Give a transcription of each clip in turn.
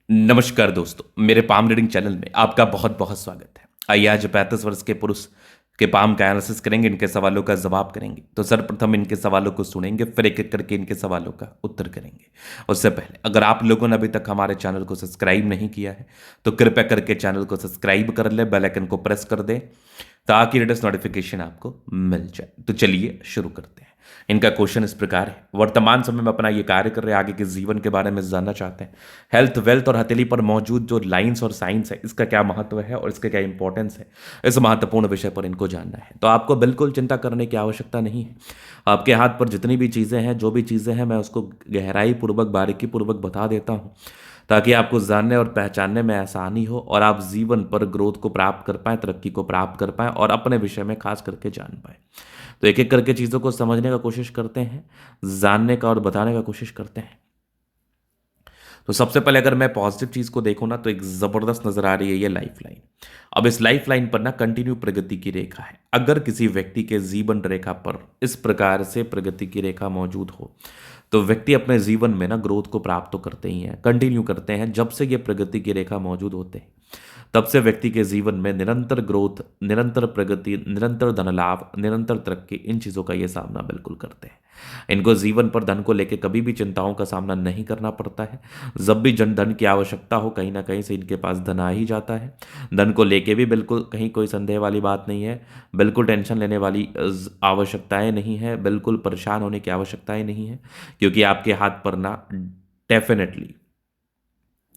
नमस्कार दोस्तों, मेरे पाम रीडिंग चैनल में आपका बहुत बहुत स्वागत है। आइए आज 35 वर्ष के पुरुष के पाम का एनालिसिस करेंगे, इनके सवालों का जवाब करेंगे। तो सर्वप्रथम इनके सवालों को सुनेंगे, फिर एक एक करके इनके सवालों का उत्तर करेंगे। उससे पहले अगर आप लोगों ने अभी तक हमारे चैनल को सब्सक्राइब नहीं किया है तो कृपया करके चैनल को सब्सक्राइब कर ले, बेल आइकन को प्रेस कर दें ताकि लेटेस्ट नोटिफिकेशन आपको मिल जाए। तो चलिए शुरू करते हैं। इनका क्वेश्चन इस प्रकार है, वर्तमान समय में अपना ये कार्य कर रहे आगे के जीवन के बारे में जानना चाहते हैं। हेल्थ, वेल्थ और हथेली पर मौजूद जो लाइंस और साइंस है, इसका क्या महत्व है और इसका क्या इंपॉर्टेंस है, इस महत्वपूर्ण विषय पर इनको जानना है। तो आपको बिल्कुल चिंता करने की आवश्यकता नहीं है। आपके हाथ पर जितनी भी चीज़ें हैं, जो भी चीज़ें हैं, मैं उसको गहराई पूर्वक, बारीकी पूर्वक बता देता हूँ ताकि आपको जानने और पहचानने में आसानी हो और आप जीवन पर ग्रोथ को प्राप्त कर पाएं, तरक्की को प्राप्त कर पाएं और अपने विषय में खास करके जान पाएं। तो एक एक करके चीज़ों को समझने का कोशिश करते हैं, जानने का और बताने का कोशिश करते हैं। तो सबसे पहले अगर मैं पॉजिटिव चीज़ को देखूँ ना, तो एक ज़बरदस्त नज़र आ रही है ये लाइफ लाइन। अब इस लाइफ लाइन पर ना कंटिन्यू प्रगति की रेखा है। अगर किसी व्यक्ति के जीवन रेखा पर इस प्रकार से प्रगति की रेखा मौजूद हो तो व्यक्ति अपने जीवन में ना ग्रोथ को प्राप्त तो करते ही हैं, कंटिन्यू करते हैं। जब से ये प्रगति की रेखा मौजूद होते हैं तब से व्यक्ति के जीवन में निरंतर ग्रोथ, निरंतर प्रगति, निरंतर धन लाभ, निरंतर तरक्की, इन चीज़ों का ये सामना बिल्कुल करते हैं। इनको जीवन पर धन को लेकर कभी भी चिंताओं का सामना नहीं करना पड़ता है। जब भी जन धन की आवश्यकता हो, कहीं ना कहीं से इनके पास धन आ ही जाता है। धन को लेके भी बिल्कुल कहीं कोई संदेह वाली बात नहीं है। बिल्कुल टेंशन लेने वाली आवश्यकताएं नहीं है, बिल्कुल परेशान होने की आवश्यकताएं नहीं है, क्योंकि आपके हाथ पर ना डेफिनेटली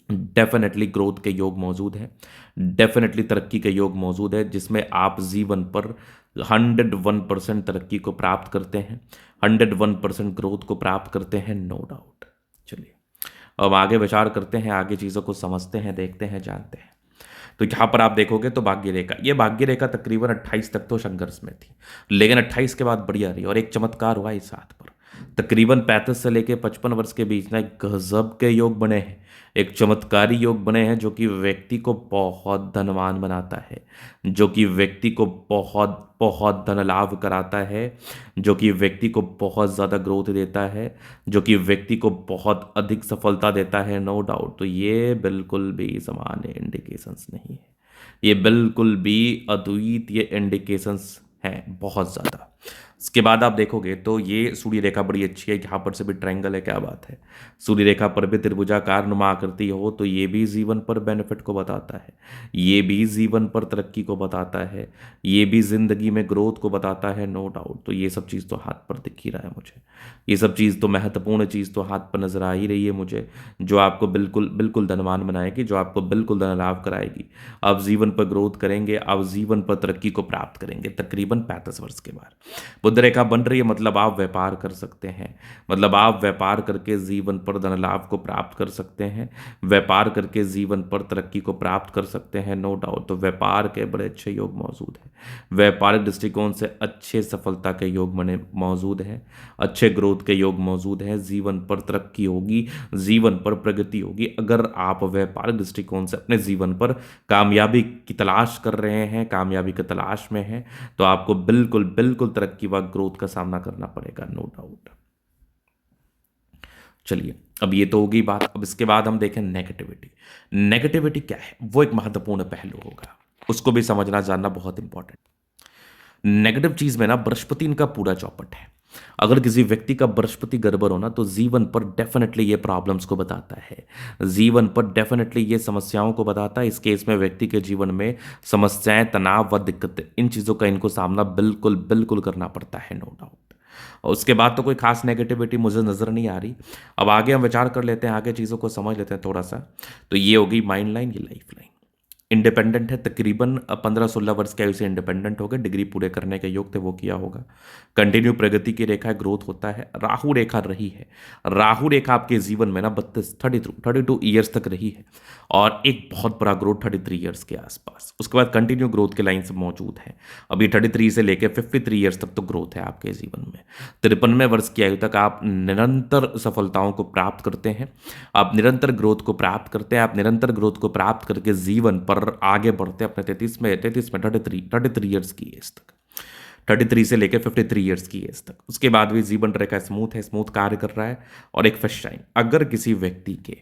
डेफिनेटली ग्रोथ के योग मौजूद है, डेफिनेटली तरक्की के योग मौजूद है, जिसमें आप जीवन पर 101% तरक्की को प्राप्त करते हैं, 101% ग्रोथ को प्राप्त करते हैं, नो डाउट। चलिए अब आगे विचार करते हैं, आगे चीज़ों को समझते हैं, देखते हैं, जानते हैं। तो यहाँ पर आप देखोगे तो भाग्य रेखा, ये भाग्य रेखा तकरीबन 28 तक तो संघर्ष में थी, लेकिन 28 के बाद बढ़िया रही और एक चमत्कार हुआ इस हाथ पर। तकरीबन 35 से लेकर 55 वर्ष के बीच ना एक गजब के योग बने हैं, एक चमत्कारी योग बने हैं जो कि व्यक्ति को बहुत धनवान बनाता है, जो कि व्यक्ति को बहुत बहुत धन लाभ कराता है, जो कि व्यक्ति को बहुत ज़्यादा ग्रोथ देता है, जो कि व्यक्ति को बहुत अधिक सफलता देता है, नो डाउट। तो ये बिल्कुल भी सामान्य इंडिकेशंस नहीं है, ये बिल्कुल भी अद्वितीय इंडिकेशंस हैं, बहुत ज़्यादा। इसके बाद आप देखोगे तो ये सूर्य रेखा बड़ी अच्छी है, यहाँ पर से भी ट्रायंगल है, क्या बात है। सूर्य रेखा पर भी त्रिभुजाकार नुमा आकृति हो तो ये भी जीवन पर बेनिफिट को बताता है, ये भी जीवन पर तरक्की को बताता है, ये भी जिंदगी में ग्रोथ को बताता है, नो डाउट। तो ये सब चीज़ तो हाथ पर दिख ही रहा है मुझे, ये सब चीज़ तो महत्वपूर्ण चीज़ तो हाथ पर नजर आ ही रही है मुझे, जो आपको बिल्कुल बिल्कुल धनवान बनाएगी, जो आपको बिल्कुल धन लाभ कराएगी। आप जीवन पर ग्रोथ करेंगे, आप जीवन पर तरक्की को प्राप्त करेंगे तकरीबन 35 वर्ष के बाद। बुध रेखा बन रही है, मतलब आप व्यापार कर सकते हैं, मतलब आप व्यापार करके जीवन पर धन लाभ को प्राप्त कर सकते हैं, व्यापार करके जीवन पर तरक्की को प्राप्त कर सकते हैं, नो डाउट। तो व्यापार के बड़े अच्छे योग मौजूद हैं, व्यापारिक दृष्टिकोण से अच्छे सफलता के योग बने मौजूद हैं, अच्छे ग्रोथ के योग मौजूद हैं, जीवन पर तरक्की होगी, जीवन पर प्रगति होगी। अगर आप व्यापारिक दृष्टिकोण से अपने जीवन पर कामयाबी की तलाश कर रहे हैं, कामयाबी की तलाश में हैं, तो आपको बिल्कुल बिल्कुल तरक्की व ग्रोथ का सामना करना पड़ेगा, नो डाउट। चलिए अब ये तो होगी बात। अब इसके बाद हम देखें नेगेटिविटी। नेगेटिविटी क्या है, वो एक महत्वपूर्ण पहलू होगा, उसको भी समझना जानना बहुत इंपॉर्टेंट। नेगेटिव चीज में ना बृहस्पति इनका पूरा चौपट है। अगर किसी व्यक्ति का बृहस्पति गड़बड़ होना तो जीवन पर डेफिनेटली ये प्रॉब्लम्स को बताता है, जीवन पर डेफिनेटली ये समस्याओं को बताता है। इस केस में व्यक्ति के जीवन में समस्याएं, तनाव व दिक्कतें, इन चीज़ों का इनको सामना बिल्कुल बिल्कुल करना पड़ता है, नो डाउट। और उसके बाद तो कोई खास नेगेटिविटी मुझे नज़र नहीं आ रही। अब आगे हम विचार कर लेते हैं, आगे चीज़ों को समझ लेते हैं थोड़ा सा। तो ये होगी माइंड लाइन, ये लाइफ लाइन। इंडिपेंडेंट है, तकरीबन 15-16 वर्ष की आयु से इंडिपेंडेंट हो गए, डिग्री पूरे करने के योग थे वो किया होगा। कंटिन्यू प्रगति की रेखा, ग्रोथ होता है। राहु रेखा रही है, राहु रेखा आपके जीवन में ना 32 ईयर्स तक रही है और एक बहुत बड़ा ग्रोथ 33 ईयर्स के आसपास। उसके बाद कंटिन्यू ग्रोथ के लाइन से मौजूद है। अभी 33 से लेकर 53 ईयर्स तक तो ग्रोथ है आपके जीवन में। 53वें वर्ष की आयु तक आप निरंतर सफलताओं को प्राप्त करते हैं, आप निरंतर ग्रोथ को प्राप्त करते हैं, आप निरंतर ग्रोथ को प्राप्त करके जीवन पर आगे बढ़ते अपने 33 ईयर्स की एज तक, 33 से लेकर 53 ईयर्स की एज तक। उसके बाद भी जीवन रेखा स्मूथ है, स्मूथ कार्य कर रहा है। और एक फर्स्ट टाइम अगर किसी व्यक्ति के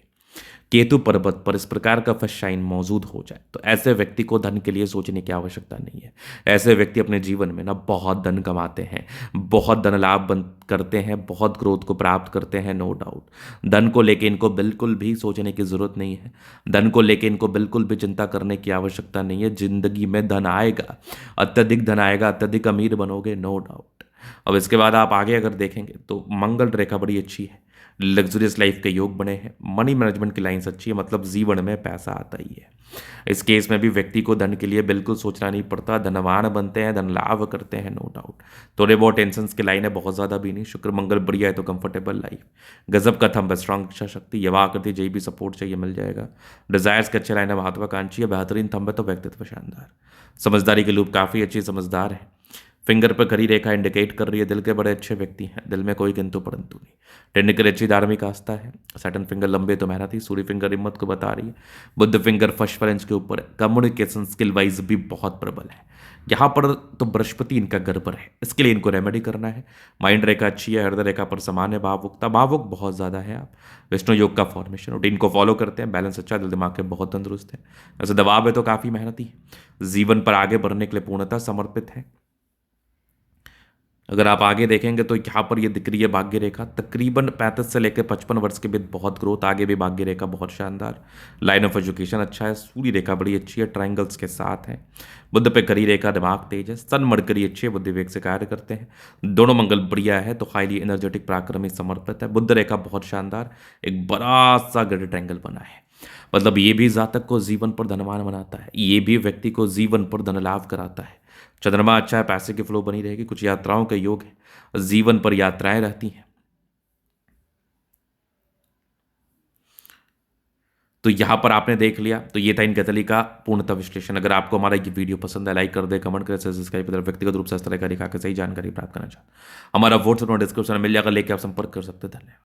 केतु पर्वत पर इस प्रकार का फर्स्ट शाइन मौजूद हो जाए तो ऐसे व्यक्ति को धन के लिए सोचने की आवश्यकता नहीं है। ऐसे व्यक्ति अपने जीवन में ना बहुत धन कमाते हैं, बहुत धन लाभ बन करते हैं, बहुत ग्रोथ को प्राप्त करते हैं, नो डाउट। धन को लेके इनको बिल्कुल भी सोचने की जरूरत नहीं है। धन को लेके इनको बिल्कुल भी चिंता करने की आवश्यकता नहीं है। जिंदगी में धन आएगा, अत्यधिक धन आएगा, अत्यधिक अमीर बनोगे, नो डाउट। अब इसके बाद आप आगे अगर देखेंगे तो मंगल रेखा बड़ी अच्छी है, लग्जरियस लाइफ के योग बने हैं, मनी मैनेजमेंट की लाइन्स अच्छी है, मतलब जीवन में पैसा आता ही है। इस केस में भी व्यक्ति को धन के लिए बिल्कुल सोचना नहीं पड़ता, धनवान बनते हैं, धन लाभ करते हैं, नो डाउट। थोड़े बहुत टेंशन की लाइन है, बहुत ज़्यादा भी नहीं। शुक्र मंगल बढ़िया है तो कंफर्टेबल लाइफ, गजब का थंब है, स्ट्रॉन्ग इच्छा शक्ति, यवा आकृति, जय भी सपोर्ट चाहिए मिल जाएगा। डिजायर्स के अच्छे लाइन है, महत्वाकांक्षी है, बेहतरीन थंब है तो व्यक्तित्व शानदार। समझदारी के लूप काफ़ी अच्छी, समझदार है। फिंगर पर खरी रेखा इंडिकेट कर रही है दिल के बड़े अच्छे व्यक्ति हैं, दिल में कोई किंतु परंतु नहीं। टेक्निकल अच्छी धार्मिक आस्था है। सैटर्न फिंगर लंबे तो मेहनती, सूर्य फिंगर हिम्मत को बता रही है, बुद्ध फिंगर फर्स्ट इंच के ऊपर है। कम्युनिकेशन स्किल वाइज भी बहुत प्रबल है। यहाँ पर तो बृहस्पति इनका घर पर है, इसके लिए इनको रेमेडी करना है। माइंड रेखा अच्छी है, हृदय रेखा पर समान है, भावुकता भावुक बहुत ज़्यादा है। आप विष्णु योग का फॉर्मेशन रूटीन को फॉलो करते हैं, बैलेंस अच्छा, दिल दिमाग के बहुत तंदुरुस्त है। वैसे दबाव है तो काफ़ी मेहनती, जीवन पर आगे बढ़ने के लिए पूर्णतः समर्पित है। अगर आप आगे देखेंगे तो यहाँ पर ये दिख रही है भाग्य रेखा, तकरीबन 35 से लेकर 55 वर्ष के बीच बहुत ग्रोथ, आगे भी भाग्य रेखा बहुत शानदार। लाइन ऑफ एजुकेशन अच्छा है, सूर्य रेखा बड़ी अच्छी है, ट्रायंगल्स के साथ है। बुद्ध पे करी रेखा, दिमाग तेज है, सन मरकरी अच्छी है, बुद्धि वेग से कार्य करते हैं। दोनों मंगल बढ़िया है तो हाईली एनर्जेटिक पराक्रमी समर्पित है। बुद्ध रेखा बहुत शानदार, एक बड़ा सा गढ़ ट्रायंगल बना है, मतलब ये भी जातक को जीवन पर धनवान बनाता है, ये भी व्यक्ति को जीवन पर धन लाभ कराता है। चंद्रमा अच्छा है, पैसे की फ्लो बनी रहेगी, कुछ यात्राओं के योग है, जीवन पर यात्राएं रहती हैं। तो यहां पर आपने देख लिया, तो ये था इन कैथली का पूर्णतः विश्लेषण। अगर आपको हमारा ये वीडियो पसंद है, लाइक कर दे, कमेंट करे, सब्सक्राइब कर, व्यक्तिगत रूप से इस तरह का दिखा के सही जानकारी प्राप्त करना चाहते हमारा व्हाट्सएप डिस्क्रिप्शन में मिल जाएगा, लेके आप संपर्क कर सकते हैं। धन्यवाद।